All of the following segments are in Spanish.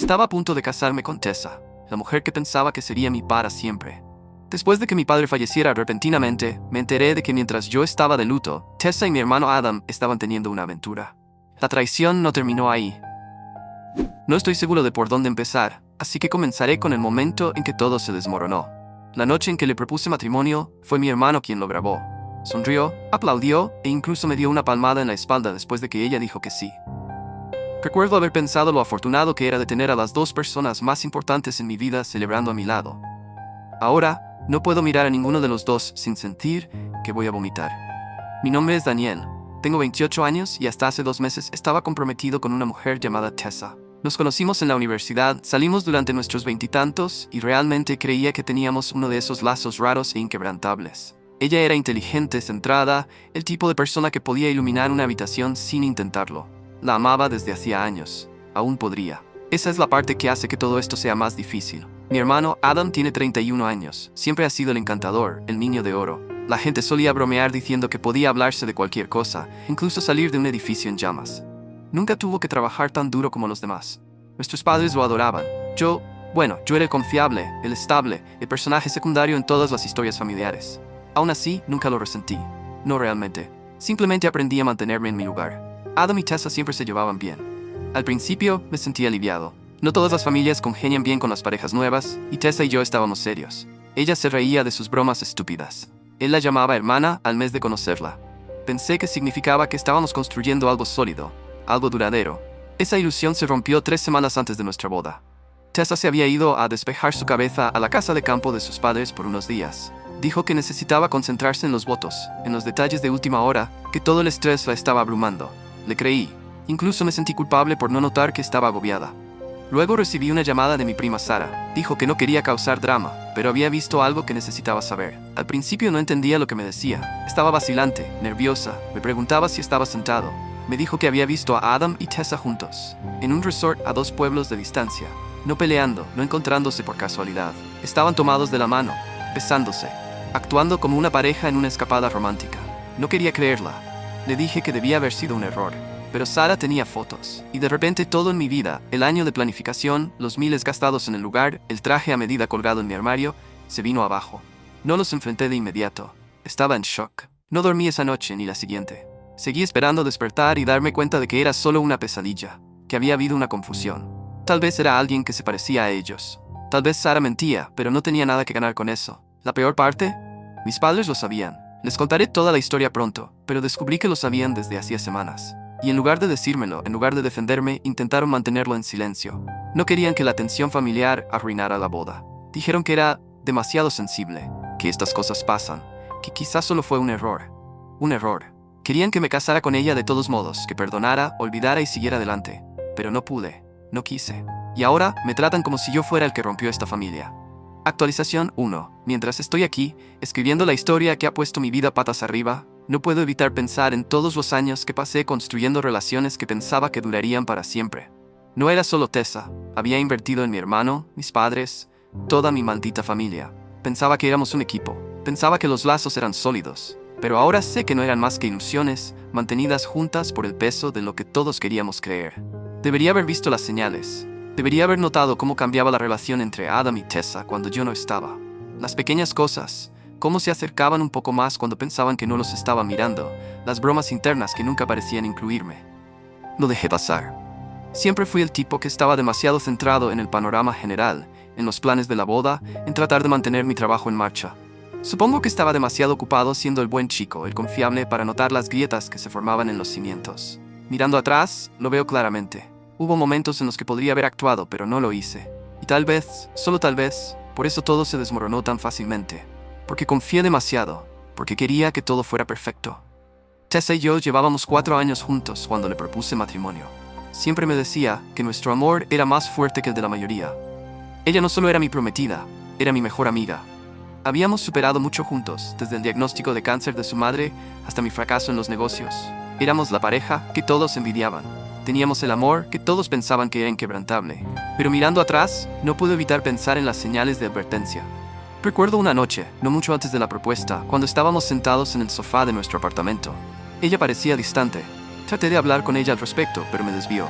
Estaba a punto de casarme con Tessa, la mujer que pensaba que sería mi para siempre. Después de que mi padre falleciera repentinamente, me enteré de que mientras yo estaba de luto, Tessa y mi hermano Adam estaban teniendo una aventura. La traición no terminó ahí. No estoy seguro de por dónde empezar, así que comenzaré con el momento en que todo se desmoronó. La noche en que le propuse matrimonio, fue mi hermano quien lo grabó. Sonrió, aplaudió e incluso me dio una palmada en la espalda después de que ella dijo que sí. Recuerdo haber pensado lo afortunado que era de tener a las dos personas más importantes en mi vida celebrando a mi lado. Ahora, no puedo mirar a ninguno de los dos sin sentir que voy a vomitar. Mi nombre es Daniel, tengo 28 años y hasta hace 2 meses estaba comprometido con una mujer llamada Tessa. Nos conocimos en la universidad, salimos durante nuestros veintitantos y realmente creía que teníamos uno de esos lazos raros e inquebrantables. Ella era inteligente, centrada, el tipo de persona que podía iluminar una habitación sin intentarlo. La amaba desde hacía años. Aún podría. Esa es la parte que hace que todo esto sea más difícil. Mi hermano Adam tiene 31 años. Siempre ha sido el encantador, el niño de oro. La gente solía bromear diciendo que podía hablarse de cualquier cosa, incluso salir de un edificio en llamas. Nunca tuvo que trabajar tan duro como los demás. Nuestros padres lo adoraban. Yo era el confiable, el estable, el personaje secundario en todas las historias familiares. Aún así, nunca lo resentí. No realmente. Simplemente aprendí a mantenerme en mi lugar. Adam y Tessa siempre se llevaban bien. Al principio, me sentí aliviado. No todas las familias congenian bien con las parejas nuevas, y Tessa y yo estábamos serios. Ella se reía de sus bromas estúpidas. Él la llamaba hermana al mes de conocerla. Pensé que significaba que estábamos construyendo algo sólido, algo duradero. Esa ilusión se rompió 3 semanas antes de nuestra boda. Tessa se había ido a despejar su cabeza a la casa de campo de sus padres por unos días. Dijo que necesitaba concentrarse en los votos, en los detalles de última hora, que todo el estrés la estaba abrumando. Le creí. Incluso me sentí culpable por no notar que estaba agobiada. Luego recibí una llamada de mi prima Sara. Dijo que no quería causar drama, pero había visto algo que necesitaba saber. Al principio no entendía lo que me decía. Estaba vacilante, nerviosa. Me preguntaba si estaba sentado. Me dijo que había visto a Adam y Tessa juntos, en un resort a 2 pueblos de distancia. No peleando, no encontrándose por casualidad. Estaban tomados de la mano, besándose, actuando como una pareja en una escapada romántica. No quería creerla. Le dije que debía haber sido un error. Pero Sara tenía fotos, y de repente todo en mi vida, el año de planificación, los miles gastados en el lugar, el traje a medida colgado en mi armario, se vino abajo. No los enfrenté de inmediato. Estaba en shock. No dormí esa noche ni la siguiente. Seguí esperando despertar y darme cuenta de que era solo una pesadilla, que había habido una confusión. Tal vez era alguien que se parecía a ellos. Tal vez Sara mentía, pero no tenía nada que ganar con eso. La peor parte, mis padres lo sabían. Les contaré toda la historia pronto, pero descubrí que lo sabían desde hacía semanas. Y en lugar de decírmelo, en lugar de defenderme, intentaron mantenerlo en silencio. No querían que la tensión familiar arruinara la boda. Dijeron que era demasiado sensible, que estas cosas pasan, que quizás solo fue un error. Un error. Querían que me casara con ella de todos modos, que perdonara, olvidara y siguiera adelante. Pero no pude, no quise. Y ahora me tratan como si yo fuera el que rompió esta familia. Actualización 1. Mientras estoy aquí, escribiendo la historia que ha puesto mi vida patas arriba, no puedo evitar pensar en todos los años que pasé construyendo relaciones que pensaba que durarían para siempre. No era solo Tessa, había invertido en mi hermano, mis padres, toda mi maldita familia. Pensaba que éramos un equipo, pensaba que los lazos eran sólidos, pero ahora sé que no eran más que ilusiones, mantenidas juntas por el peso de lo que todos queríamos creer. Debería haber visto las señales, debería haber notado cómo cambiaba la relación entre Adam y Tessa cuando yo no estaba. Las pequeñas cosas, cómo se acercaban un poco más cuando pensaban que no los estaba mirando, las bromas internas que nunca parecían incluirme. Lo dejé pasar. Siempre fui el tipo que estaba demasiado centrado en el panorama general, en los planes de la boda, en tratar de mantener mi trabajo en marcha. Supongo que estaba demasiado ocupado siendo el buen chico, el confiable, para notar las grietas que se formaban en los cimientos. Mirando atrás, lo veo claramente. Hubo momentos en los que podría haber actuado, pero no lo hice. Y tal vez, solo tal vez, por eso todo se desmoronó tan fácilmente. Porque confié demasiado, porque quería que todo fuera perfecto. Tessa y yo llevábamos 4 años juntos cuando le propuse matrimonio. Siempre me decía que nuestro amor era más fuerte que el de la mayoría. Ella no solo era mi prometida, era mi mejor amiga. Habíamos superado mucho juntos, desde el diagnóstico de cáncer de su madre hasta mi fracaso en los negocios. Éramos la pareja que todos envidiaban. Teníamos el amor que todos pensaban que era inquebrantable. Pero mirando atrás, no pude evitar pensar en las señales de advertencia. Recuerdo una noche, no mucho antes de la propuesta, cuando estábamos sentados en el sofá de nuestro apartamento. Ella parecía distante. Traté de hablar con ella al respecto, pero me desvió.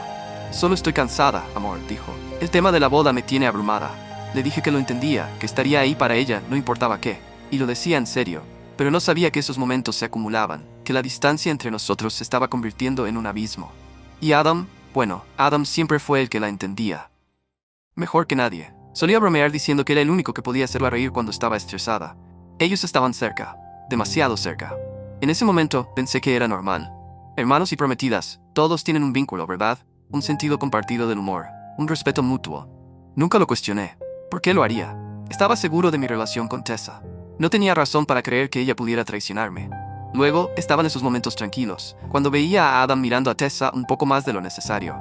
Solo estoy cansada, amor, dijo. El tema de la boda me tiene abrumada. Le dije que lo entendía, que estaría ahí para ella, no importaba qué. Y lo decía en serio. Pero no sabía que esos momentos se acumulaban, que la distancia entre nosotros se estaba convirtiendo en un abismo. Y Adam, bueno, Adam siempre fue el que la entendía. Mejor que nadie. Solía bromear diciendo que era el único que podía hacerla reír cuando estaba estresada. Ellos estaban cerca, demasiado cerca. En ese momento pensé que era normal. Hermanos y prometidas, todos tienen un vínculo, ¿verdad? Un sentido compartido del humor, un respeto mutuo. Nunca lo cuestioné. ¿Por qué lo haría? Estaba seguro de mi relación con Tessa. No tenía razón para creer que ella pudiera traicionarme. Luego, estaban esos momentos tranquilos, cuando veía a Adam mirando a Tessa un poco más de lo necesario.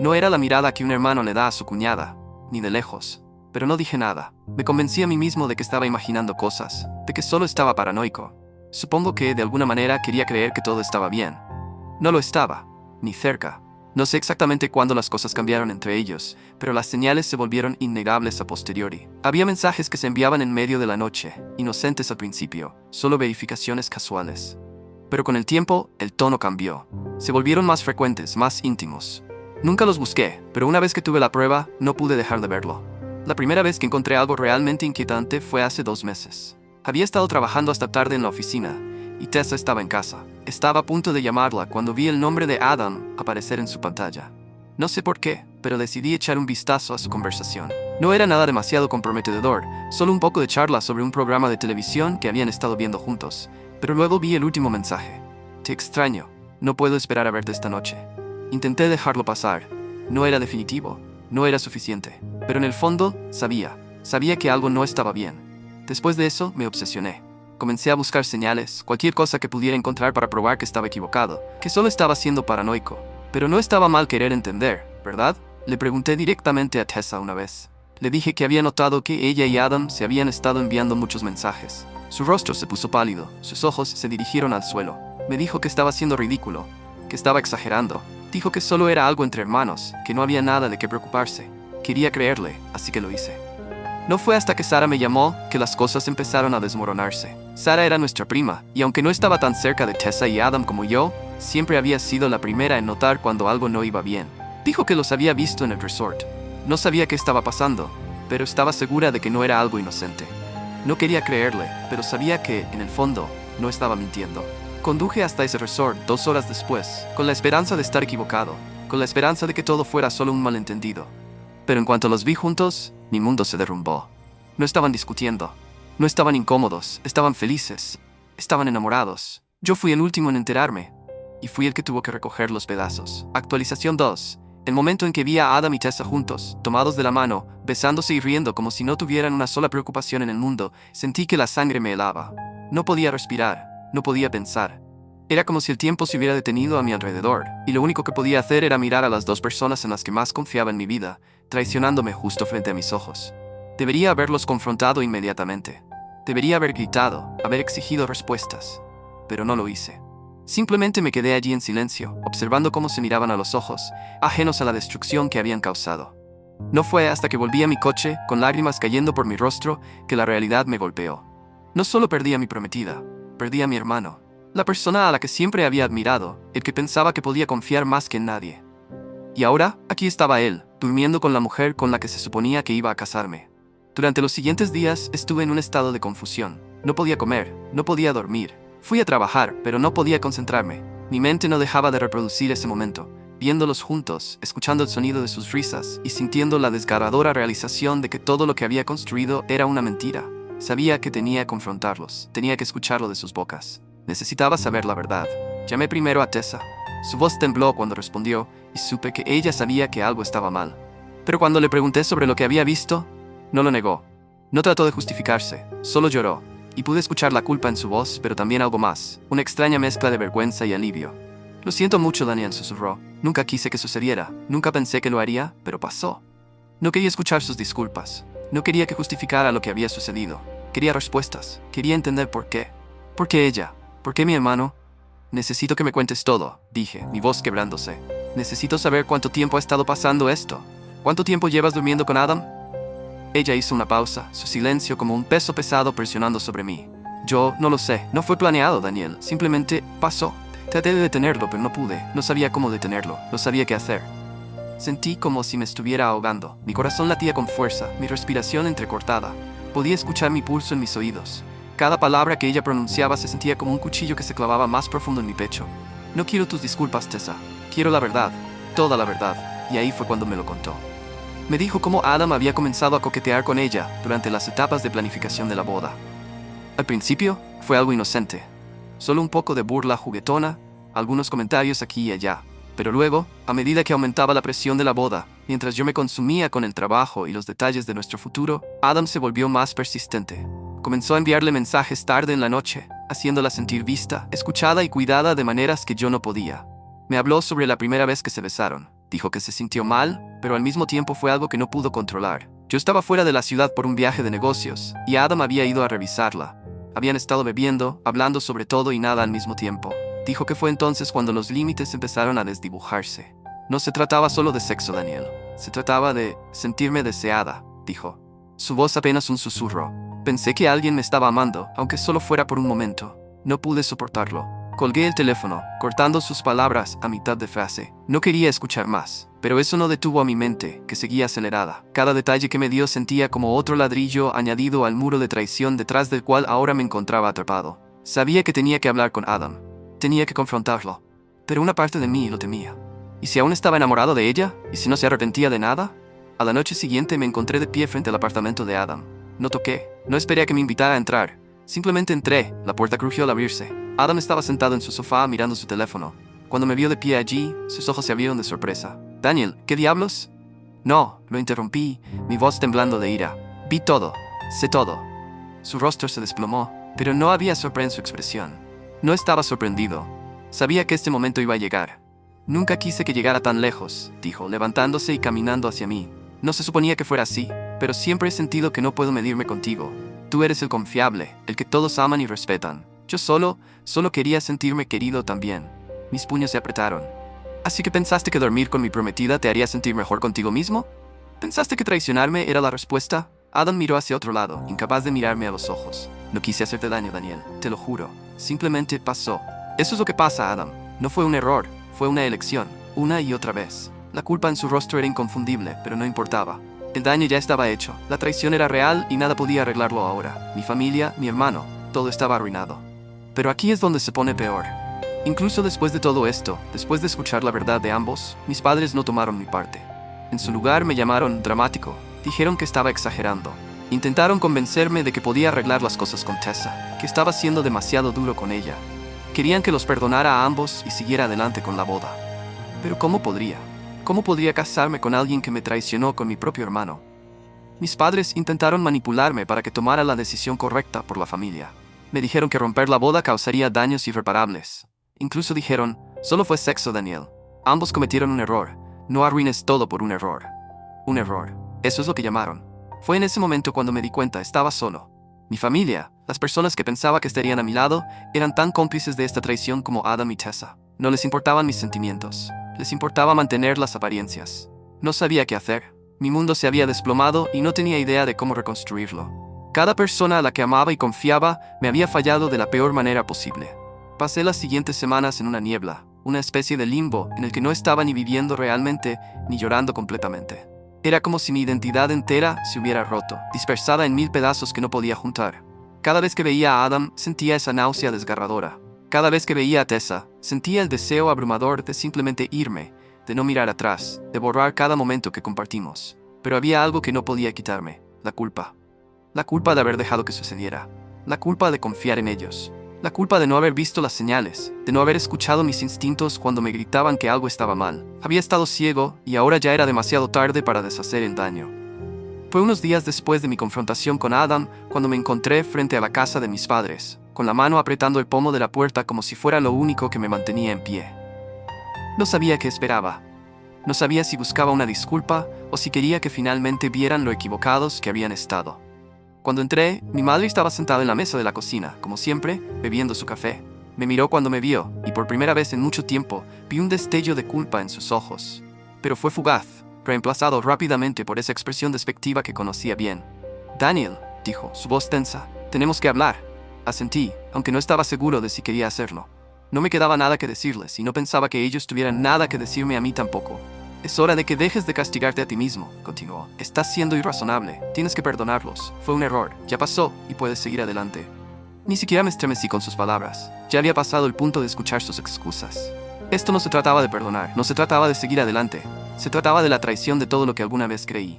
No era la mirada que un hermano le da a su cuñada, ni de lejos. Pero no dije nada. Me convencí a mí mismo de que estaba imaginando cosas, de que solo estaba paranoico. Supongo que, de alguna manera, quería creer que todo estaba bien. No lo estaba, ni cerca. No sé exactamente cuándo las cosas cambiaron entre ellos, pero las señales se volvieron innegables a posteriori. Había mensajes que se enviaban en medio de la noche, inocentes al principio, solo verificaciones casuales. Pero con el tiempo, el tono cambió. Se volvieron más frecuentes, más íntimos. Nunca los busqué, pero una vez que tuve la prueba, no pude dejar de verlo. La primera vez que encontré algo realmente inquietante fue hace 2 meses. Había estado trabajando hasta tarde en la oficina, y Tessa estaba en casa. Estaba a punto de llamarla cuando vi el nombre de Adam aparecer en su pantalla. No sé por qué, pero decidí echar un vistazo a su conversación. No era nada demasiado comprometedor, solo un poco de charla sobre un programa de televisión que habían estado viendo juntos. Pero luego vi el último mensaje. Te extraño. No puedo esperar a verte esta noche. Intenté dejarlo pasar. No era definitivo. No era suficiente. Pero en el fondo, sabía que algo no estaba bien. Después de eso, me obsesioné. Comencé a buscar señales, cualquier cosa que pudiera encontrar para probar que estaba equivocado, que solo estaba siendo paranoico. Pero no estaba mal querer entender, ¿verdad? Le pregunté directamente a Tessa una vez. Le dije que había notado que ella y Adam se habían estado enviando muchos mensajes. Su rostro se puso pálido, sus ojos se dirigieron al suelo. Me dijo que estaba siendo ridículo, que estaba exagerando. Dijo que solo era algo entre hermanos, que no había nada de qué preocuparse. Quería creerle, así que lo hice. No fue hasta que Sara me llamó que las cosas empezaron a desmoronarse. Sara era nuestra prima, y aunque no estaba tan cerca de Tessa y Adam como yo, siempre había sido la primera en notar cuando algo no iba bien. Dijo que los había visto en el resort. No sabía qué estaba pasando, pero estaba segura de que no era algo inocente. No quería creerle, pero sabía que, en el fondo, no estaba mintiendo. Conduje hasta ese resort 2 horas después, con la esperanza de estar equivocado, con la esperanza de que todo fuera solo un malentendido. Pero en cuanto los vi juntos, mi mundo se derrumbó. No estaban discutiendo, no estaban incómodos, estaban felices, estaban enamorados. Yo fui el último en enterarme, y fui el que tuvo que recoger los pedazos. Actualización 2. El momento en que vi a Adam y Tessa juntos, tomados de la mano, besándose y riendo como si no tuvieran una sola preocupación en el mundo, sentí que la sangre me helaba. No podía respirar, no podía pensar. Era como si el tiempo se hubiera detenido a mi alrededor, y lo único que podía hacer era mirar a las 2 personas en las que más confiaba en mi vida, traicionándome justo frente a mis ojos. Debería haberlos confrontado inmediatamente. Debería haber gritado, haber exigido respuestas. Pero no lo hice. Simplemente me quedé allí en silencio, observando cómo se miraban a los ojos, ajenos a la destrucción que habían causado. No fue hasta que volví a mi coche, con lágrimas cayendo por mi rostro, que la realidad me golpeó. No solo perdí a mi prometida, perdí a mi hermano. La persona a la que siempre había admirado, el que pensaba que podía confiar más que en nadie. Y ahora, aquí estaba él, durmiendo con la mujer con la que se suponía que iba a casarme. Durante los siguientes días estuve en un estado de confusión. No podía comer, no podía dormir. Fui a trabajar, pero no podía concentrarme. Mi mente no dejaba de reproducir ese momento, viéndolos juntos, escuchando el sonido de sus risas y sintiendo la desgarradora realización de que todo lo que había construido era una mentira. Sabía que tenía que confrontarlos, tenía que escucharlo de sus bocas. Necesitaba saber la verdad. Llamé primero a Tessa. Su voz tembló cuando respondió, y supe que ella sabía que algo estaba mal. Pero cuando le pregunté sobre lo que había visto, no lo negó. No trató de justificarse, solo lloró. Y pude escuchar la culpa en su voz, pero también algo más, una extraña mezcla de vergüenza y alivio. Lo siento mucho, Daniel, susurró. Nunca quise que sucediera, nunca pensé que lo haría, pero pasó. No quería escuchar sus disculpas, no quería que justificara lo que había sucedido. Quería respuestas, quería entender por qué. ¿Por qué ella? ¿Por qué mi hermano? Necesito que me cuentes todo, dije, mi voz quebrándose. Necesito saber cuánto tiempo ha estado pasando esto. ¿Cuánto tiempo llevas durmiendo con Adam? Ella hizo una pausa, su silencio como un peso pesado presionando sobre mí. Yo no lo sé, no fue planeado, Daniel, simplemente pasó. Traté de detenerlo, pero no pude, no sabía cómo detenerlo, no sabía qué hacer. Sentí como si me estuviera ahogando. Mi corazón latía con fuerza, mi respiración entrecortada. Podía escuchar mi pulso en mis oídos. Cada palabra que ella pronunciaba se sentía como un cuchillo que se clavaba más profundo en mi pecho. No quiero tus disculpas, Tessa. Quiero la verdad, toda la verdad. Y ahí fue cuando me lo contó. Me dijo cómo Adam había comenzado a coquetear con ella durante las etapas de planificación de la boda. Al principio, fue algo inocente. Solo un poco de burla juguetona, algunos comentarios aquí y allá. Pero luego, a medida que aumentaba la presión de la boda, mientras yo me consumía con el trabajo y los detalles de nuestro futuro, Adam se volvió más persistente. Comenzó a enviarle mensajes tarde en la noche, haciéndola sentir vista, escuchada y cuidada de maneras que yo no podía. Me habló sobre la primera vez que se besaron. Dijo que se sintió mal, pero al mismo tiempo fue algo que no pudo controlar. Yo estaba fuera de la ciudad por un viaje de negocios, y Adam había ido a revisarla. Habían estado bebiendo, hablando sobre todo y nada al mismo tiempo. Dijo que fue entonces cuando los límites empezaron a desdibujarse. No se trataba solo de sexo, Daniel. Se trataba de sentirme deseada, dijo. Su voz apenas un susurro. Pensé que alguien me estaba amando, aunque solo fuera por un momento. No pude soportarlo. Colgué el teléfono, cortando sus palabras a mitad de frase. No quería escuchar más, pero eso no detuvo a mi mente, que seguía acelerada. Cada detalle que me dio sentía como otro ladrillo añadido al muro de traición detrás del cual ahora me encontraba atrapado. Sabía que tenía que hablar con Adam. Tenía que confrontarlo, pero una parte de mí lo temía. ¿Y si aún estaba enamorado de ella? ¿Y si no se arrepentía de nada? A la noche siguiente me encontré de pie frente al apartamento de Adam. No toqué, no esperé a que me invitara a entrar. Simplemente entré, la puerta crujió al abrirse. Adam estaba sentado en su sofá mirando su teléfono. Cuando me vio de pie allí, sus ojos se abrieron de sorpresa. «Daniel, ¿qué diablos?» «No», lo interrumpí, mi voz temblando de ira. «Vi todo, sé todo». Su rostro se desplomó, pero no había sorpresa en su expresión. No estaba sorprendido. Sabía que este momento iba a llegar. «Nunca quise que llegara tan lejos», dijo, levantándose y caminando hacia mí. «No se suponía que fuera así, pero siempre he sentido que no puedo medirme contigo. Tú eres el confiable, el que todos aman y respetan. Yo solo quería sentirme querido también». Mis puños se apretaron. «¿Así que pensaste que dormir con mi prometida te haría sentir mejor contigo mismo? ¿Pensaste que traicionarme era la respuesta?» Adam miró hacia otro lado, incapaz de mirarme a los ojos. «No quise hacerte daño, Daniel, te lo juro. Simplemente pasó. Eso es lo que pasa, Adam. No fue un error, fue una elección, una y otra vez». La culpa en su rostro era inconfundible, pero no importaba. El daño ya estaba hecho, la traición era real y nada podía arreglarlo ahora. Mi familia, mi hermano, todo estaba arruinado. Pero aquí es donde se pone peor. Incluso después de todo esto, después de escuchar la verdad de ambos, mis padres no tomaron mi parte. En su lugar me llamaron dramático, dijeron que estaba exagerando. Intentaron convencerme de que podía arreglar las cosas con Tessa, que estaba siendo demasiado duro con ella. Querían que los perdonara a ambos y siguiera adelante con la boda. Pero ¿cómo podría? ¿Cómo podría casarme con alguien que me traicionó con mi propio hermano? Mis padres intentaron manipularme para que tomara la decisión correcta por la familia. Me dijeron que romper la boda causaría daños irreparables. Incluso dijeron, solo fue sexo, Daniel. Ambos cometieron un error. No arruines todo por un error. Un error. Eso es lo que llamaron. Fue en ese momento cuando me di cuenta, estaba solo. Mi familia, las personas que pensaba que estarían a mi lado, eran tan cómplices de esta traición como Adam y Tessa. No les importaban mis sentimientos. Les importaba mantener las apariencias. No sabía qué hacer. Mi mundo se había desplomado y no tenía idea de cómo reconstruirlo. Cada persona a la que amaba y confiaba me había fallado de la peor manera posible. Pasé las siguientes semanas en una niebla, una especie de limbo en el que no estaba ni viviendo realmente ni llorando completamente. Era como si mi identidad entera se hubiera roto, dispersada en 1000 pedazos que no podía juntar. Cada vez que veía a Adam, sentía esa náusea desgarradora. Cada vez que veía a Tessa, sentía el deseo abrumador de simplemente irme, de no mirar atrás, de borrar cada momento que compartimos. Pero había algo que no podía quitarme, la culpa. La culpa de haber dejado que sucediera. La culpa de confiar en ellos. La culpa de no haber visto las señales, de no haber escuchado mis instintos cuando me gritaban que algo estaba mal. Había estado ciego y ahora ya era demasiado tarde para deshacer el daño. Fue unos días después de mi confrontación con Adam cuando me encontré frente a la casa de mis padres, con la mano apretando el pomo de la puerta como si fuera lo único que me mantenía en pie. No sabía qué esperaba. No sabía si buscaba una disculpa o si quería que finalmente vieran lo equivocados que habían estado. Cuando entré, mi madre estaba sentada en la mesa de la cocina, como siempre, bebiendo su café. Me miró cuando me vio, y por primera vez en mucho tiempo, vi un destello de culpa en sus ojos. Pero fue fugaz, reemplazado rápidamente por esa expresión despectiva que conocía bien. «Daniel», dijo, su voz tensa, «tenemos que hablar». Asentí, aunque no estaba seguro de si quería hacerlo. No me quedaba nada que decirles, y no pensaba que ellos tuvieran nada que decirme a mí tampoco. Es hora de que dejes de castigarte a ti mismo, continuó. Estás siendo irrazonable. Tienes que perdonarlos. Fue un error. Ya pasó y puedes seguir adelante. Ni siquiera me estremecí con sus palabras. Ya había pasado el punto de escuchar sus excusas. Esto no se trataba de perdonar, no se trataba de seguir adelante. Se trataba de la traición de todo lo que alguna vez creí.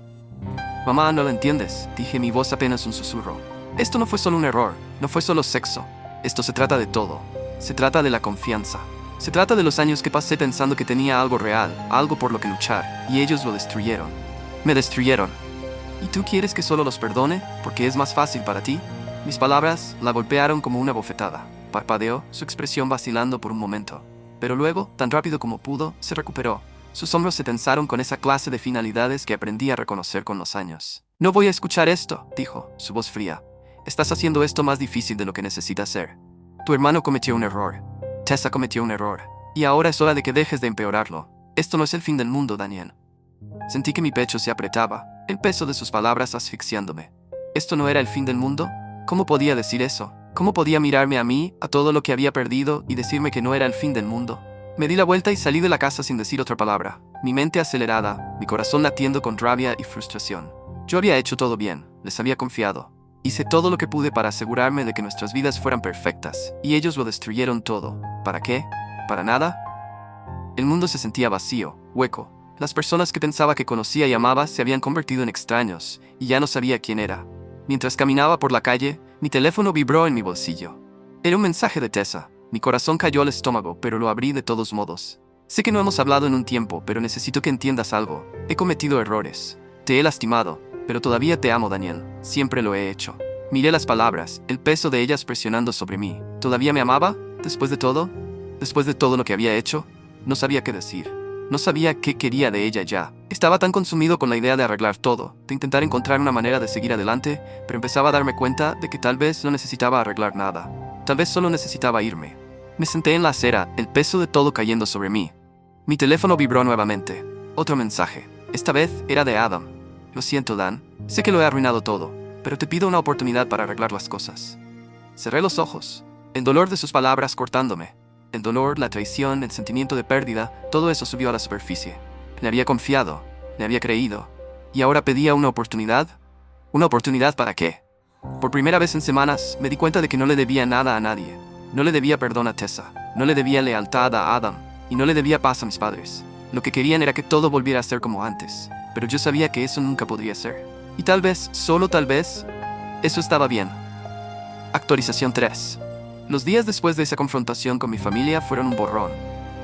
Mamá, no lo entiendes, dije, mi voz apenas un susurro. Esto no fue solo un error, no fue solo sexo. Esto se trata de todo. Se trata de la confianza. Se trata de los años que pasé pensando que tenía algo real, algo por lo que luchar, y ellos lo destruyeron. Me destruyeron. ¿Y tú quieres que solo los perdone? ¿Porque es más fácil para ti? Mis palabras la golpearon como una bofetada. Parpadeó, su expresión vacilando por un momento. Pero luego, tan rápido como pudo, se recuperó. Sus hombros se tensaron con esa clase de finalidades que aprendí a reconocer con los años. No voy a escuchar esto, dijo, su voz fría. Estás haciendo esto más difícil de lo que necesita ser. Tu hermano cometió un error. Tessa cometió un error. Y ahora es hora de que dejes de empeorarlo. Esto no es el fin del mundo, Daniel. Sentí que mi pecho se apretaba, el peso de sus palabras asfixiándome. ¿Esto no era el fin del mundo? ¿Cómo podía decir eso? ¿Cómo podía mirarme a mí, a todo lo que había perdido, y decirme que no era el fin del mundo? Me di la vuelta y salí de la casa sin decir otra palabra, mi mente acelerada, mi corazón latiendo con rabia y frustración. Yo había hecho todo bien, les había confiado. Hice todo lo que pude para asegurarme de que nuestras vidas fueran perfectas, y ellos lo destruyeron todo. ¿Para qué? ¿Para nada? El mundo se sentía vacío, hueco. Las personas que pensaba que conocía y amaba se habían convertido en extraños, y ya no sabía quién era. Mientras caminaba por la calle, mi teléfono vibró en mi bolsillo. Era un mensaje de Tessa. Mi corazón cayó al estómago, pero lo abrí de todos modos. Sé que no hemos hablado en un tiempo, pero necesito que entiendas algo. He cometido errores. Te he lastimado, pero todavía te amo, Daniel. Siempre lo he hecho. Miré las palabras, el peso de ellas presionando sobre mí. ¿Todavía me amaba? ¿Después de todo? ¿Después de todo lo que había hecho? No sabía qué decir. No sabía qué quería de ella ya. Estaba tan consumido con la idea de arreglar todo, de intentar encontrar una manera de seguir adelante, pero empezaba a darme cuenta de que tal vez no necesitaba arreglar nada. Tal vez solo necesitaba irme. Me senté en la acera, el peso de todo cayendo sobre mí. Mi teléfono vibró nuevamente. Otro mensaje. Esta vez era de Adam. Lo siento, Dan. Sé que lo he arruinado todo, pero te pido una oportunidad para arreglar las cosas. Cerré los ojos. El dolor de sus palabras cortándome. El dolor, la traición, el sentimiento de pérdida, todo eso subió a la superficie. Le había confiado, le había creído. ¿Y ahora pedía una oportunidad? ¿Una oportunidad para qué? Por primera vez en semanas, me di cuenta de que no le debía nada a nadie. No le debía perdón a Tessa, no le debía lealtad a Adam, y no le debía paz a mis padres. Lo que querían era que todo volviera a ser como antes, pero yo sabía que eso nunca podría ser. Y tal vez, solo tal vez, eso estaba bien. Actualización 3. Los días después de esa confrontación con mi familia fueron un borrón.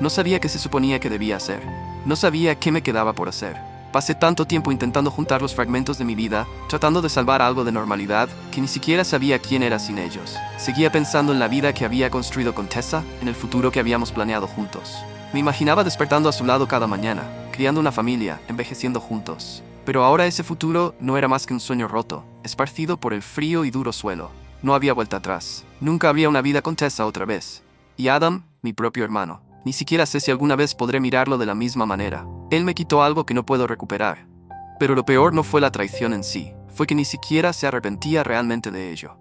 No sabía qué se suponía que debía hacer. No sabía qué me quedaba por hacer. Pasé tanto tiempo intentando juntar los fragmentos de mi vida, tratando de salvar algo de normalidad, que ni siquiera sabía quién era sin ellos. Seguía pensando en la vida que había construido con Tessa, en el futuro que habíamos planeado juntos. Me imaginaba despertando a su lado cada mañana, criando una familia, envejeciendo juntos. Pero ahora ese futuro no era más que un sueño roto, esparcido por el frío y duro suelo. No había vuelta atrás. Nunca habría una vida con Tessa otra vez. Y Adam, mi propio hermano. Ni siquiera sé si alguna vez podré mirarlo de la misma manera. Él me quitó algo que no puedo recuperar. Pero lo peor no fue la traición en sí, fue que ni siquiera se arrepentía realmente de ello.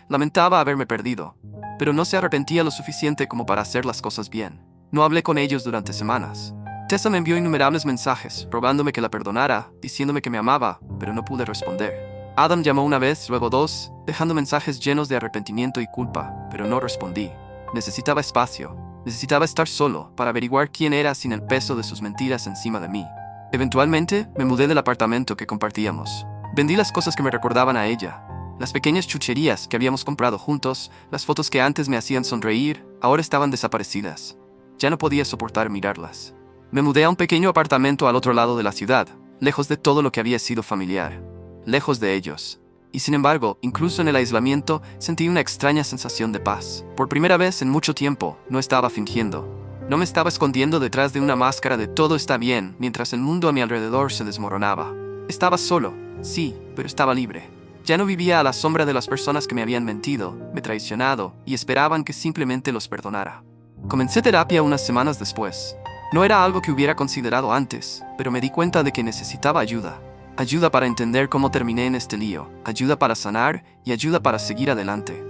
Lamentaba haberme perdido, pero no se arrepentía lo suficiente como para hacer las cosas bien. No hablé con ellos durante semanas. Tessa me envió innumerables mensajes, rogándome que la perdonara, diciéndome que me amaba, pero no pude responder. Adam llamó una vez, luego dos, dejando mensajes llenos de arrepentimiento y culpa, pero no respondí. Necesitaba espacio. Necesitaba estar solo para averiguar quién era sin el peso de sus mentiras encima de mí. Eventualmente, me mudé del apartamento que compartíamos. Vendí las cosas que me recordaban a ella. Las pequeñas chucherías que habíamos comprado juntos, las fotos que antes me hacían sonreír, ahora estaban desaparecidas. Ya no podía soportar mirarlas. Me mudé a un pequeño apartamento al otro lado de la ciudad, lejos de todo lo que había sido familiar. Lejos de ellos. Y sin embargo, incluso en el aislamiento, sentí una extraña sensación de paz. Por primera vez en mucho tiempo, no estaba fingiendo. No me estaba escondiendo detrás de una máscara de todo está bien, mientras el mundo a mi alrededor se desmoronaba. Estaba solo, sí, pero estaba libre. Ya no vivía a la sombra de las personas que me habían mentido, me traicionado, y esperaban que simplemente los perdonara. Comencé terapia unas semanas después. No era algo que hubiera considerado antes, pero me di cuenta de que necesitaba ayuda. Ayuda para entender cómo terminé en este lío, ayuda para sanar y ayuda para seguir adelante.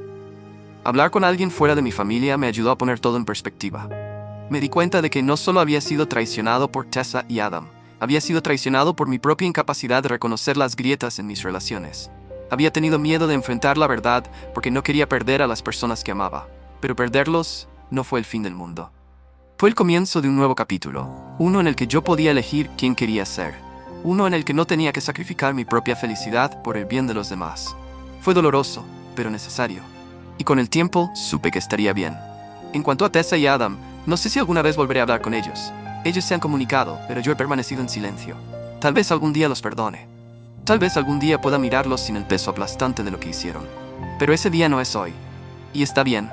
Hablar con alguien fuera de mi familia me ayudó a poner todo en perspectiva. Me di cuenta de que no solo había sido traicionado por Tessa y Adam, había sido traicionado por mi propia incapacidad de reconocer las grietas en mis relaciones. Había tenido miedo de enfrentar la verdad porque no quería perder a las personas que amaba, pero perderlos no fue el fin del mundo. Fue el comienzo de un nuevo capítulo, uno en el que yo podía elegir quién quería ser, uno en el que no tenía que sacrificar mi propia felicidad por el bien de los demás. Fue doloroso, pero necesario. Y con el tiempo supe que estaría bien. En cuanto a Tessa y Adam, no sé si alguna vez volveré a hablar con ellos. Ellos se han comunicado, pero yo he permanecido en silencio. Tal vez algún día los perdone. Tal vez algún día pueda mirarlos sin el peso aplastante de lo que hicieron. Pero ese día no es hoy. Y está bien.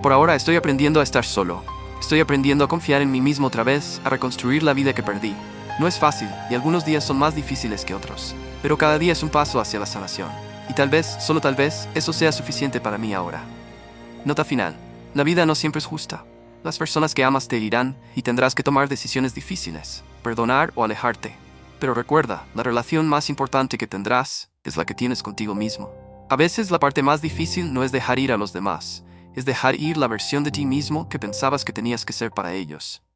Por ahora estoy aprendiendo a estar solo. Estoy aprendiendo a confiar en mí mismo otra vez, a reconstruir la vida que perdí. No es fácil, y algunos días son más difíciles que otros. Pero cada día es un paso hacia la sanación. Y tal vez, solo tal vez, eso sea suficiente para mí ahora. Nota final. La vida no siempre es justa. Las personas que amas te herirán y tendrás que tomar decisiones difíciles, perdonar o alejarte. Pero recuerda, la relación más importante que tendrás es la que tienes contigo mismo. A veces la parte más difícil no es dejar ir a los demás, es dejar ir la versión de ti mismo que pensabas que tenías que ser para ellos.